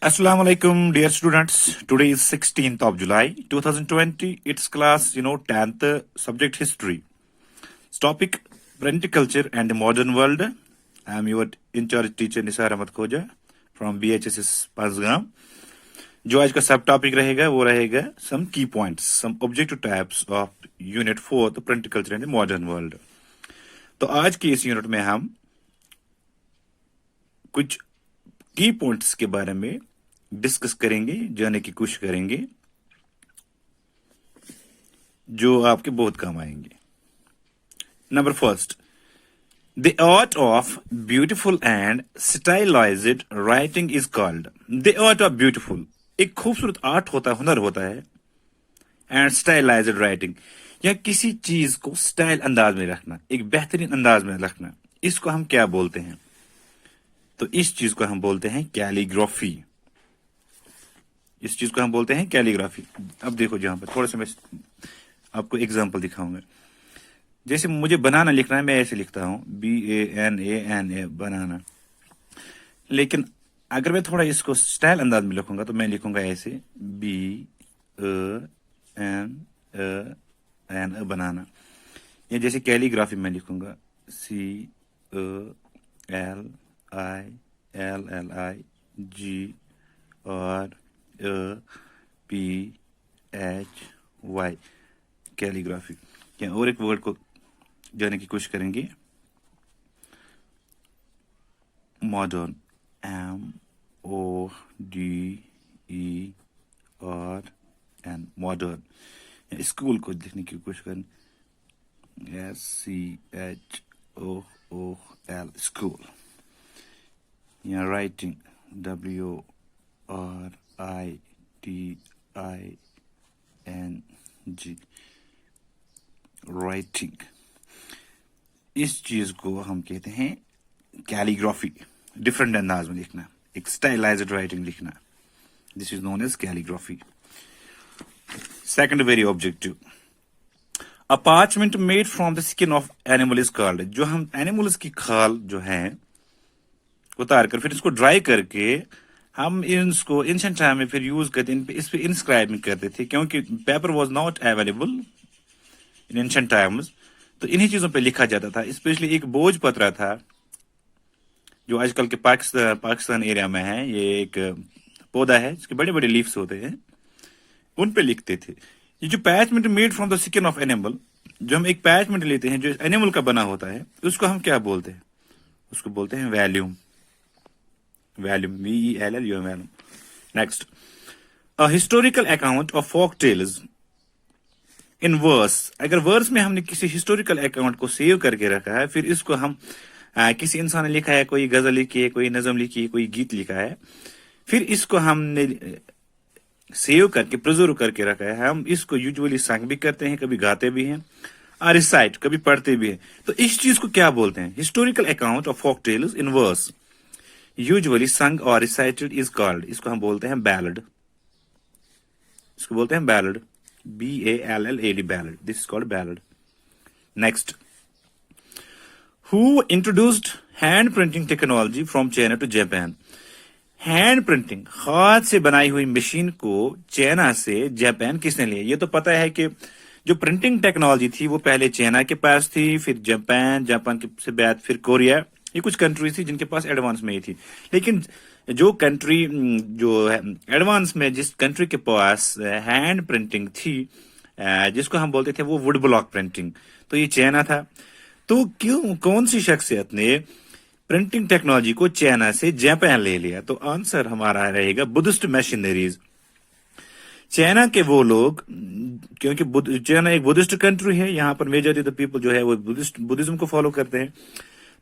Assalamu alaikum, dear students. Today is 16th of July 2020. It's class 10th subject history. Topic printing culture and the modern world. I am your in charge teacher Nisar Ahmad Khoja from BHSS Panjgam. जो आज का सब topic रहेगा वो रहेगा some key points, some objective types of unit 4 the printing culture and the modern world. तो आज की इस यूनिट में हम कुछ की पॉइंट्स के बारे में डिस्कस करेंगे, जानने की कोशिश करेंगे जो आपके बहुत काम आएंगे. Number first, the art of beautiful and stylised writing is called. The art of beautiful एक खूबसूरत आर्ट होता है, हुनर होता है, एंड स्टाइलाइज्ड राइटिंग या किसी चीज को स्टाइल अंदाज में रखना, एक बेहतरीन अंदाज में रखना, इसको हम क्या बोलते हैं? तो इस चीज को हम बोलते हैं कैलीग्राफी. इस चीज को हम बोलते हैं कैलीग्राफी. अब देखो, जहां पर थोड़ा सा मैं आपको एग्जांपल दिखाऊंगा. जैसे मुझे बनाना लिखना है, मैं ऐसे लिखता हूं BANANA बनाना. लेकिन अगर मैं थोड़ा इसको स्टाइल अंदाज में लिखूंगा तो मैं लिखूंगा ऐसे BANANA बनाना. या जैसे कैलीग्राफी में लिखूंगा CALIGRAPhy कैलीग्राफी. या और एक वर्ड को जाने की कोशिश करेंगे, मॉडर्न, MODERN, मॉडर्न. स्कूल को लिखने की कोशिश करें SCHOOL, स्कूल. या राइटिंग WRITING, राइटिंग. इस चीज को हम कहते हैं कैलीग्राफी. डिफरेंट अंदाज में लिखना, एक स्टाइलाइज्ड राइटिंग लिखना. This is known as calligraphy. Second, very objective. A parchment made from the skin of animal is called. जो हम एनिमल्स की खाल जो है उतार कर फिर इसको ड्राई करके हम इसको एंशिएंट टाइम में फिर यूज करते, इस पे इंस्क्राइबिंग करते थे, क्योंकि paper was not available in ancient times. तो इन्हीं चीजों पे लिखा जाता था. स्पेशली एक बोझ पत्र था जो आजकल के पाकिस्तान एरिया में है. ये एक पौधा है जिसके बड़े बड़े लीव्स होते हैं, उन पे लिखते थे. ये जो parchment made from the skin of animal, जो हम एक पैचमेंट लेते हैं जो एनिमल का बना होता है, उसको हम क्या बोलते हैं? उसको बोलते हैं vellum. Vellum, VELLUM. Next, a historical account of folk tales in verse. अगर वर्स में हमने किसी हिस्टोरिकल अकाउंट को सेव करके रखा है, फिर इसको हम किसी इंसान ने लिखा है, कोई गजल लिखी है, कोई नज़म लिखी है, कोई गीत लिखा है, फिर इसको हमने सेव करके प्रिजर्व करके रखा है. हम इसको यूजुअली संग भी करते हैं, कभी गाते भी हैं, और रिसाइट कभी पढ़ते भी हैं. तो इस चीज को क्या बोलते हैं? Historical account of folk tales in verse, usually sung और रिसाइटेड इज कॉल्ड. इसको हम बोलते हैं बैलड. इसको बोलते हैं ballad, BALLAD, ballad. This is called ballad. Next, who introduced hand printing technology from China to Japan. Hand printing, हाथ से बनाई हुई मशीन को चाइना से जापान किसने लिया? ये तो पता है कि जो प्रिंटिंग टेक्नोलॉजी थी वो पहले चाइना के पास थी, फिर जापान के से बाद फिर कोरिया. ये कुछ कंट्रीज थी जिनके पास एडवांस में ही थी. लेकिन जो कंट्री जो एडवांस में, जिस कंट्री के पास हैंड प्रिंटिंग थी, जिसको हम बोलते थे वो वुड ब्लॉक प्रिंटिंग, तो ये चाइना था. तो क्यों, कौन सी शख्सियत ने प्रिंटिंग टेक्नोलॉजी को चाइना से जापान ले लिया? तो आंसर हमारा रहेगा बुद्धिस्ट मशीनरीज. चाइना के वो लोग, क्योंकि चाइना एक बुद्धिस्ट कंट्री है, यहाँ पर मेजॉरिटी द पीपल जो है वो बुद्धिज्म को फॉलो करते हैं.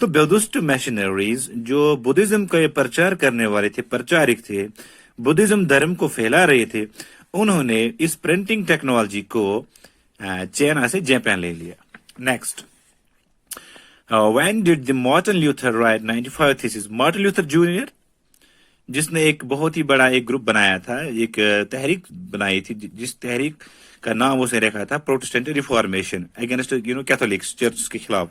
तो बुद्धिस्ट मशीनरीज जो बुद्धिज्म का प्रचार करने वाले थे, प्रचारक थे, बुद्धिज्म धर्म को फैला रहे थे, उन्होंने इस प्रिंटिंग टेक्नोलॉजी को चाइना से जापान ले लिया. Next, when did the Martin Luther write 95 thesis? Martin Luther junior, जिसने एक बहुत ही बड़ा एक ग्रुप बनाया था, एक तहरीक बनाई थी, जिस तहरीक का नाम उसने रखा था Protestant reformation against Catholics, church के खिलाफ.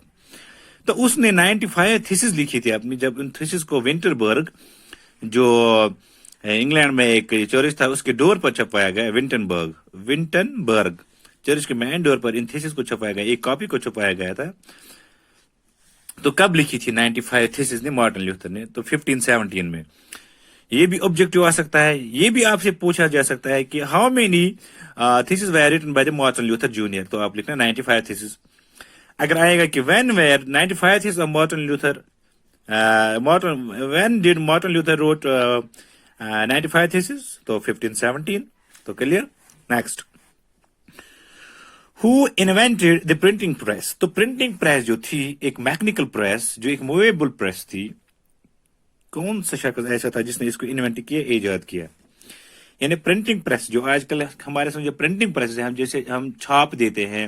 तो उसने 95 थीसिस लिखी थी अपनी. जब उन थीसिस को विंटरबर्ग जो इंग्लैंड में एक चर्च था, उसके डोर पर छपाया गया विंटनबर्ग चर्च के मेन डोर पर इन थीसिस को छपाया गया, एक कॉपी को छपाया गया था। तो कब लिखी थी 95 थीसिस ने मार्टिन ल्यूथर ने? तो 1517 में। ये भी ऑब्जेक्टिव आ सकता है, ये भी आपसे पूछा जा सकता है कि how many thesis were written by the Martin Luther junior, तो आप लिखना 95 थीसिस। अगर आएगा कि when were 95 thesis of Martin Luther, when did Martin Luther wrote 95 thesis, तो 1517। तो clear. Next, who invented the printing press? तो प्रिंटिंग प्रेस जो थी, एक मैकेनिकल प्रेस, जो एक मूवेबल प्रेस थी, कौन सा शख्स ऐसा था जिसने इसको इन्वेंट किया, इजाद किया? यानी प्रिंटिंग प्रेस जो आजकल हमारे समझे प्रिंटिंग प्रेस है, हम जैसे हम छाप देते हैं,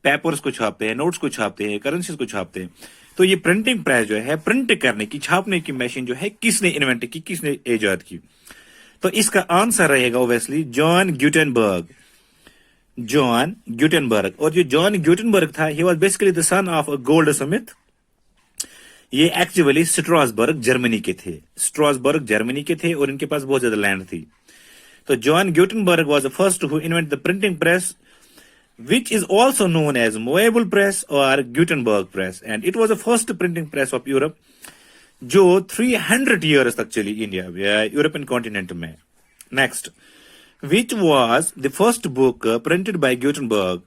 पेपर्स को छापते हैं, नोट्स को छापते हैं, करेंसीज को छापते हैं, तो ये प्रिंटिंग प्रेस जो है, प्रिंट करने की, छापने की मशीन जो है, किसने इन्वेंट की, किसने इजाद की? तो इसका आंसर रहेगा ओब्वियसली जॉन ग्यूटेनबर्ग। और जो जॉन ग्यूटेनबर्ग था, he was basically the son of a gold Smith. ये एक्चुअली स्ट्रासबर्ग जर्मनी के थे और इनके पास बहुत ज्यादा लैंड थी। तो John Gutenberg was the first who invent the printing press, which is also known as movable press or Gutenberg press, and it was the first printing press of Europe जो 300 years तक चली India European continent में। Next, which was the first book printed by Gutenberg?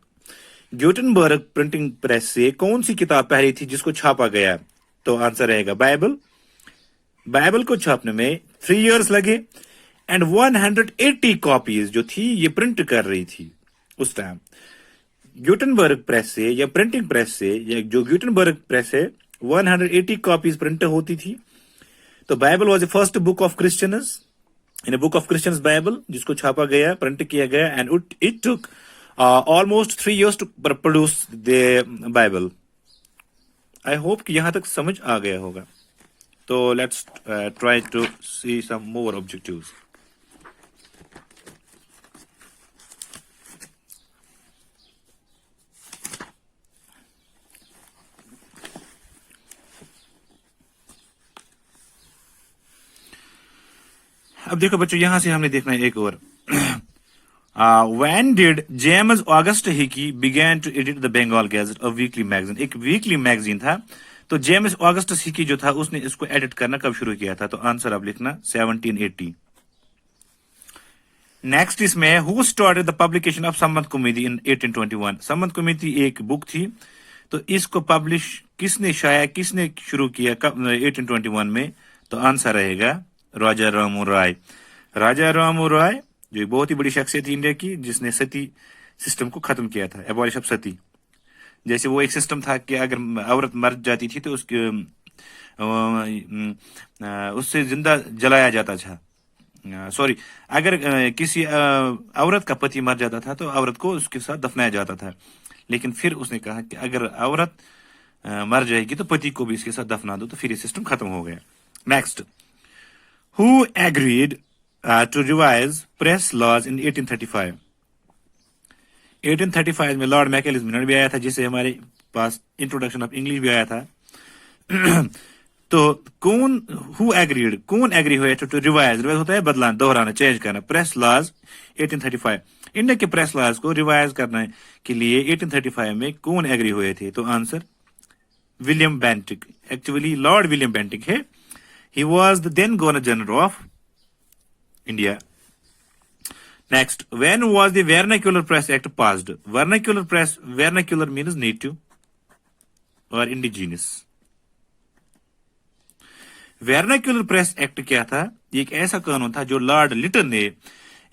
Gutenberg printing press से कौन सी किताब पहली थी जिसको छापा गया? तो आंसर रहेगा बाइबल को छापने में 3 years लगे, एंड 180 कॉपीज जो थी ये प्रिंट कर रही थी उस टाइम। ग्यूटेनबर्ग प्रेस से या प्रिंटिंग प्रेस से, या जो ग्यूटेनबर्ग प्रेस है, 180 कॉपीज प्रिंट होती थी। तो Bible was the first book of Christians, in book of Christians Bible, जिसको छापा गया, प्रिंट किया गया, and it took almost 3 years to produce the Bible. I hope कि यहां तक समझ आ गया होगा। तो let's try to see some more objectives. अब देखो बच्चों, यहां से हमने देखना है एक और। When did James August Hickey began to edit the Bengal Gazette, a weekly magazine? एक वीकली मैगजीन था, तो जेम्स ऑगस्टस हिकी जो था उसने इसको एडिट करना कब शुरू किया था? तो आंसर आप लिखना 1780। नेक्स्ट इसमें, who started the publication of संबंध कुमुदी इन 1821? संबंध कुमुदी एक बुक थी, तो इसको पब्लिश किसने शुरू किया 1821 में? तो आंसर रहेगा राजा रामू राय, जो बहुत ही बड़ी शख्सियत थी इंडिया की, जिसने सती सिस्टम को खत्म किया था, एबॉलिश ऑफ सती। जैसे वो एक सिस्टम था कि अगर औरत मर जाती थी तो उससे जिंदा जलाया जाता था। सॉरी, अगर किसी औरत का पति मर जाता था तो औरत को उसके साथ दफनाया जाता था, लेकिन फिर उसने कहा कि अगर औरत मर जाएगी तो पति को भी इसके साथ दफना दो, तो फिर ये सिस्टम खत्म हो गया। Next, who agreed to revise press laws in 1835? 1835 में लॉर्ड मैकेलिस भी आया था, जिससे हमारे पास इंट्रोडक्शन ऑफ इंग्लिश भी आया था। तो कौन एग्री हुए टू रिवाइज होता है बदलाना, दोहराना, चेंज करना, प्रेस लॉज 1835। इंडिया के प्रेस लॉज को रिवाइज करने के लिए 1835 में कौन एग्री हुए थे? तो answer William Bentinck. Actually Lord William Bentinck है, he was the then governor general of India. Next, when was the Vernacular Press Act passed? Vernacular means native or indigenous. Vernacular Press Act क्या था? ये एक ऐसा कानून था जो Lord Liton ने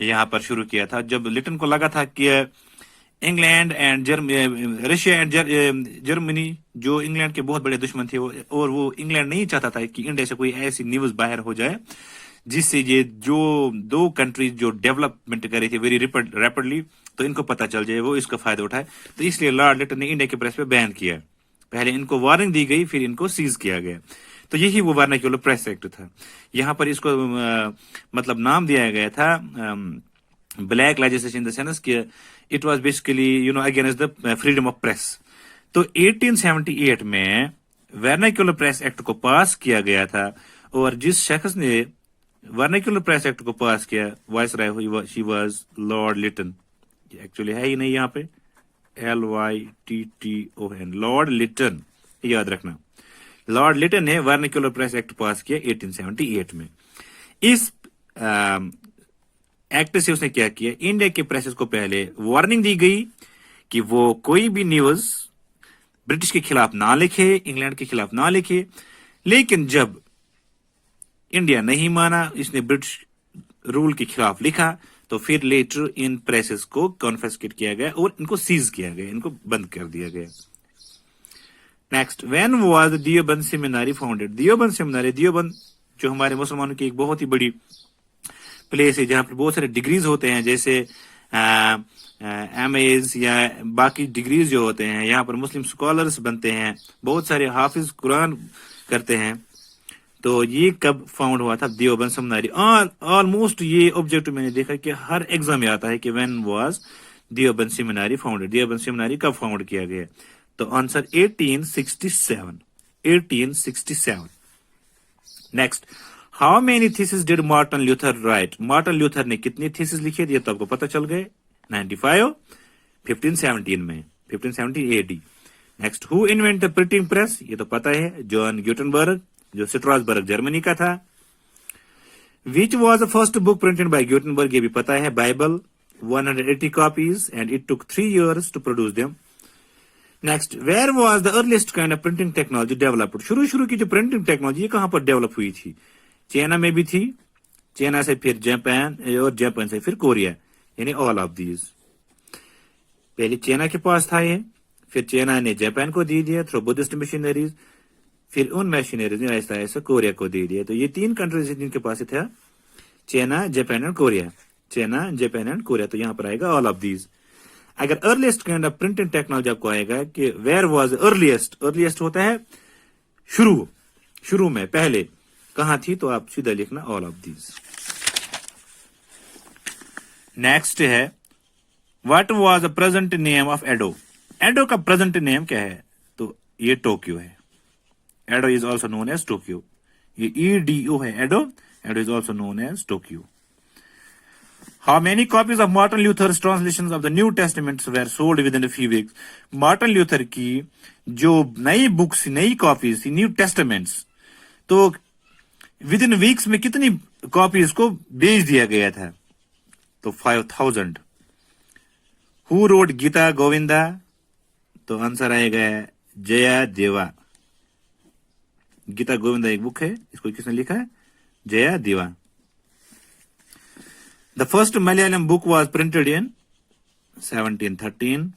यहाँ पर शुरू किया था, जब लिटन को लगा था कि England and Russia and Germany, जो इंग्लैंड के बहुत बड़े दुश्मन थे, और वो इंग्लैंड नहीं चाहता था कि इंडिया से कोई ऐसी न्यूज बाहर हो जाए जिससे ये जो दो कंट्रीज जो डेवलपमेंट कर रही थी वेरी रैपिडली, तो इनको पता चल जाए, वो इसका फायदा उठाए। तो इसलिए लॉर्ड लिटन ने इंडिया के प्रेस पे बैन किया। पहले इनको वार्निंग दी गई, फिर इनको सीज किया गया। तो यही वो वर्नाक्युलर प्रेस एक्ट था। यहाँ पर इसको मतलब नाम दिया गया था black legislation in the sense कि it was basically against the freedom of press. तो 1878 में वर्नाक्युलर प्रेस एक्ट को पास किया गया था, और जिस शख्स ने वर्निकुलर प्रेस एक्ट को पास किया, वाइस राय हुई, she was Lord Lytton. Actually है ही नहीं यहाँ पे, LYTTON, लॉर्ड लिटन, याद रखना। लॉर्ड लिटन ने वर्निकुलर प्रेस एक्ट पास किया 1878 में। इस एक्ट से उसने क्या किया, इंडिया के प्रेसेस को पहले वार्निंग दी गई कि वो कोई भी न्यूज ब्रिटिश के खिलाफ ना लिखे, इंग्लैंड के खिलाफ ना लिखे। लेकिन जब इंडिया नहीं माना, इसने ब्रिटिश रूल के खिलाफ लिखा, तो फिर लेटर इन प्रेसेस को कॉन्फिस्केट किया गया और इनको सीज किया गया, इनको बंद कर दिया गया। Next, when was Deoband seminary founded? Deoband seminary, Deoband जो हमारे मुसलमानों की एक बहुत ही बड़ी प्लेस है जहां पर बहुत सारे डिग्रीज होते हैं, जैसे MAs या बाकी डिग्रीज जो होते हैं, यहाँ पर मुस्लिम स्कॉलर्स बनते हैं, बहुत सारे हाफिज कुरान करते हैं। तो ये कब फाउंड हुआ था? दियोबंद सेमिनारी। ऑलमोस्ट ये ऑब्जेक्टिव मैंने देखा कि हर एग्जाम में आता है कि when was Deoband seminary founded, Deoband seminary कब फाउंड किया गया? तो answer 1867, 1867। Next, how many thesis did Martin Luther write? Martin Luther ने कितनी थीसिस लिखी? ये तो आपको पता चल गए, 95, 1517 में, 1517 AD। Next, who invented printing press? ये तो पता है, जॉन ग्यूटेनबर्ग, जो स्ट्रासबर्ग जर्मनी का था। Which was the first book printed by Gutenberg? ये भी पता है, Bible, 180 copies and it took 3 years to produce them. Next, where was the earliest kind of printing technology developed? शुरू की जो प्रिंटिंग टेक्नोलॉजी कहां पर डेवलप हुई थी? चाइना में भी थी, चाइना से फिर जापान, और जापान से फिर कोरिया, यानी ऑल ऑफ दीज। पहले चाइना के पास था ये, फिर चाइना ने जापान को दे दिया थ्रू बुद्धिस्ट मिशनरीज, फिर उन मिशनरीज ने ऐसा ऐसा कोरिया को दे दिया। तो ये 3 कंट्रीज जिनके पास था, China, Japan and Korea, China, Japan and Korea. तो यहाँ पर आएगा ऑल ऑफ दीज। अगर earliest kind of printing technology आपको आएगा कि वेयर वाज अर्लीस्ट, अर्लीस्ट होता है शुरू में, पहले कहां थी, तो आप सीधा लिखना ऑल ऑफ दीज। नेक्स्ट है, what was the present name of Edo? Edo का प्रेजेंट नेम क्या है? तो ये टोक्यो है। Edo is also known as Tokyo. ये EDO है, Edo is also known as Tokyo. How many copies of Martin Luther's translations of the New Testaments were sold within a few weeks? Martin Luther की जो नई books, नई copies, new टेस्टामेंट्स, तो with in weeks में कितनी copies को बेच दिया गया था? तो 5000। Who wrote Gita Govinda? तो आंसर आएगा जया देवा। गीता गोविंदा एक बुक है, इसको किसने लिखा है? जया देवा। The first Malayalam book was printed in 1713.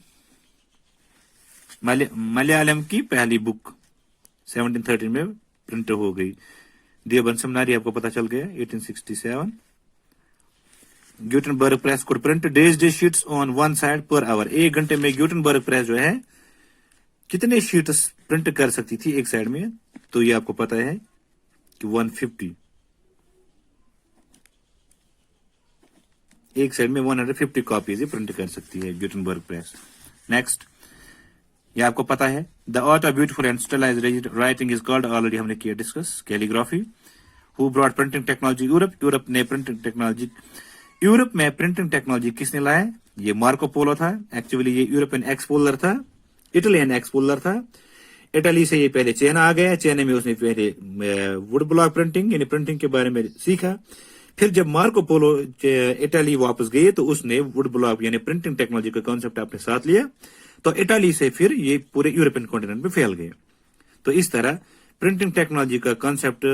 Malayalam की पहली बुक 1713 में प्रिंट हो गई। दियोबंद सेमिनारी आपको पता चल गया, 1867। ग्यूटेनबर्ग press could print day sheets on one side per hour। 1 घंटे में ग्यूटेनबर्ग प्रेस जो है कितने शीट्स प्रिंट कर सकती थी एक साइड में? तो ये आपको पता है कि 150, एक साइड में 150 कॉपीज प्रिंट कर सकती है ग्यूटेनबर्ग प्रेस। नेक्स्ट, ये आपको पता है, the art of beautiful and stylised writing is called, already हमने किया discuss, calligraphy. Who brought printing technology? Europe ने प्रिंटिंग टेक्नोलॉजी, यूरोप में प्रिंटिंग टेक्नोलॉजी किसने लाया? ये मार्को पोलो था। एक्चुअली ये यूरोपियन एक्सप्लोरर था, इटालियन एक्सप्लोरर था। इटली से ये पहले चाइना आ गया, चाइना में उसने पहले वुड ब्लॉक प्रिंटिंग यानी प्रिंटिंग के बारे में सीखा। फिर जब मार्को पोलो इटली वापस गए तो उसने वुड ब्लॉक यानी प्रिंटिंग टेक्नोलॉजी का कॉन्सेप्ट अपने साथ लिया, तो इटली से फिर ये पूरे यूरोपियन कॉन्टिनेंट में फैल गए। तो इस तरह प्रिंटिंग टेक्नोलॉजी का कॉन्सेप्ट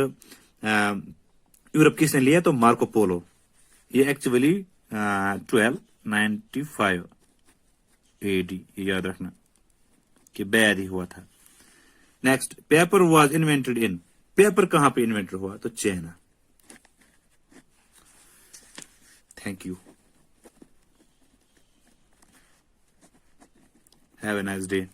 यूरोप किसने लिया? तो मार्को पोलो। ये एक्चुअली 1295 AD, याद रखना कि बैद ही हुआ था। Next, paper was invented in, paper कहां पे इन्वेंटेड हुआ? तो China. Thank you. Have a nice day.